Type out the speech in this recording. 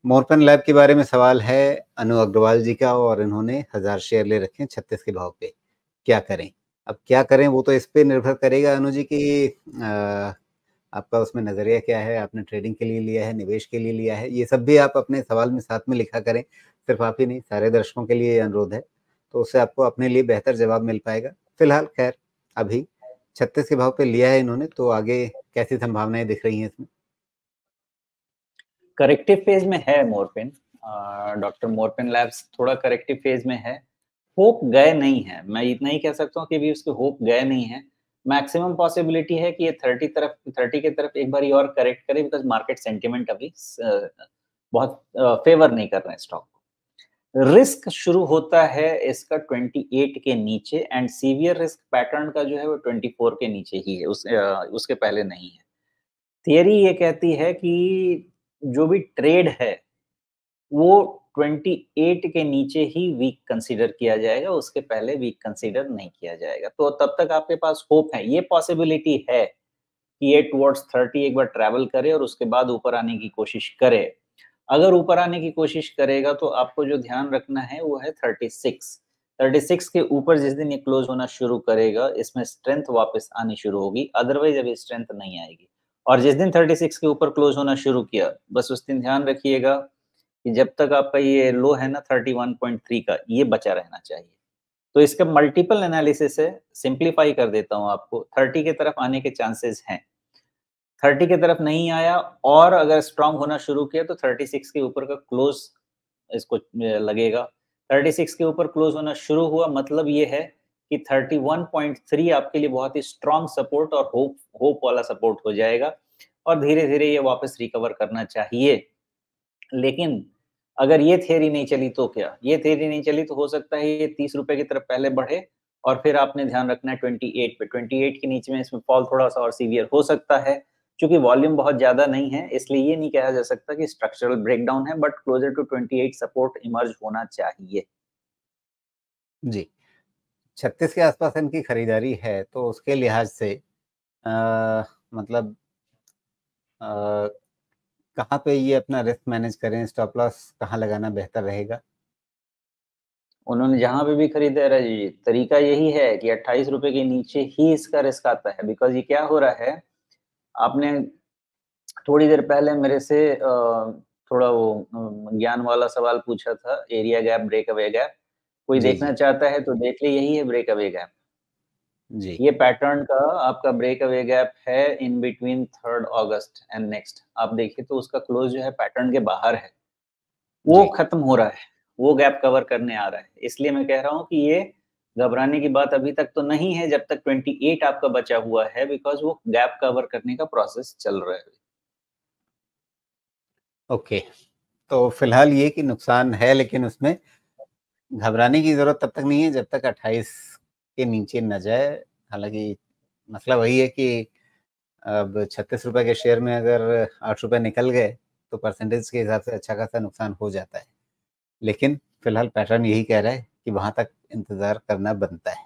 मोरपन lab के बारे में सवाल है अनु अग्रवाल जी का, और इन्होंने 1000 शेयर ले रखे हैं 36 के भाव पे। क्या करें? अब क्या करें वो तो इस पे निर्भर करेगा अनु जी कि आपका उसमें नजरिया क्या है, आपने ट्रेडिंग के लिए लिया है, निवेश के लिए लिया है, ये सब भी आप अपने सवाल में साथ में लिखा करें। सिर्फ आप ही नहीं, सारे दर्शकों के लिए अनुरोध है, तो उससे आपको अपने लिए बेहतर जवाब मिल पाएगा। फिलहाल खैर अभी 36 के भाव पे लिया है इन्होंने, तो आगे कैसी संभावनाएं दिख रही हैं इसमें? करेक्टिव फेज में है मोरपिन, डॉक्टर मोरपिन लैब्स थोड़ा करेक्टिव फेज में है। होप गए नहीं है, मैं इतना ही कह सकता हूँ कि भी उसके होप गए नहीं है। मैक्सिमम पॉसिबिलिटी है कि ये 30 के तरफ एक बार और करेक्ट करे, बिकॉज मार्केट सेंटिमेंट अभी बहुत फेवर नहीं कर रहे हैं स्टॉक को। रिस्क शुरू होता है इसका 28 के नीचे, एंड सीवियर रिस्क पैटर्न का जो है वो 24 के नीचे ही है, उसके पहले नहीं है। थियरी ये कहती है कि जो भी ट्रेड है वो 28 के नीचे ही वीक कंसीडर किया जाएगा, उसके पहले वीक कंसीडर नहीं किया जाएगा। तो तब तक आपके पास होप है, ये पॉसिबिलिटी है कि ये टुवर्ड्स 30 एक बार ट्रैवल करे और उसके बाद ऊपर आने की कोशिश करे। अगर ऊपर आने की कोशिश करेगा तो आपको जो ध्यान रखना है वो है 36 के ऊपर जिस दिन ये क्लोज होना शुरू करेगा, इसमें स्ट्रेंथ वापस आनी शुरू होगी, अदरवाइज अभी स्ट्रेंथ नहीं आएगी। और जिस दिन 36 के ऊपर क्लोज होना शुरू किया, बस उस दिन ध्यान रखिएगा कि जब तक आपका ये लो है ना 31.3 का, ये बचा रहना चाहिए। तो इसका मल्टीपल एनालिसिस है, सिंप्लीफाई कर देता हूं आपको। 30 के तरफ आने के चांसेस हैं, 30 के तरफ नहीं आया और अगर स्ट्रांग होना शुरू किया तो 36 के ऊपर का क्लोज इसको लगेगा। 36 के ऊपर क्लोज होना शुरू हुआ मतलब ये है कि 31.3 आपके लिए बहुत ही स्ट्रांग सपोर्ट और होप वाला सपोर्ट हो जाएगा, और धीरे धीरे ये वापस रिकवर करना चाहिए। लेकिन अगर ये थियरी नहीं चली तो क्या? ये थियरी नहीं चली तो हो सकता है ये 30 रुपए की तरफ पहले बढ़े, और फिर आपने ध्यान रखना है 28 पे। 28 के नीचे में इसमें फॉल थोड़ा-सा और सीवियर हो सकता है। चूँकि वॉल्यूम बहुत ज़्यादा नहीं है, इसलिए ये नहीं कहा जा सकता कि स्ट्रक्चरल ब्रेकडाउन है, but closer to 28 support emerge होना चाहिए। जी, 36 के आसपास इनकी खरीदारी है, तो उसके लिहाज से मतलब कहाँ पे ये अपना रिस्क मैनेज करें, स्टॉप लॉस कहाँ लगाना बेहतर रहेगा? उन्होंने जहाँ पे भी खरीदा है राजीव जी, तरीका यही है कि 28 रुपए के नीचे ही इसका रिस्क आता है। बिकॉज़ ये क्या हो रहा है, आपने थोड़ी देर पहले मेरे से थोड़ा वो ज्ञान वाला सवाल पूछा था, area gap, break away gap. कोई जी, देखना जी। चाहता है तो देख ले, यही है ब्रेक अवे गैप। जी, ये पैटर्न का आपका ब्रेक अवे गैप है in between 3 August and next. आप देखिए तो उसका क्लोज जो है पैटर्न के बाहर है, वो जी। खत्म हो रहा है, वो गैप कवर करने आ रहा है। इसलिए मैं कह रहा हूँ कि ये घबराने की बात अभी तक तो नहीं है जब तक 28 आपका बचा हुआ है, बिकॉज़ वो गैप कवर करने का प्रोसेस चल रहा है। ओके, तो फिलहाल ये कि नुकसान है, लेकिन उसमें घबराने की ज़रूरत तब तक नहीं है जब तक 28 के नीचे न जाए। हालाँकि मसला वही है कि अब 36 रुपए के शेयर में अगर 8 रुपए निकल गए, तो परसेंटेज के हिसाब से अच्छा खासा नुकसान हो जाता है। लेकिन फिलहाल पैटर्न यही कह रहा है कि वहाँ तक इंतज़ार करना बनता है।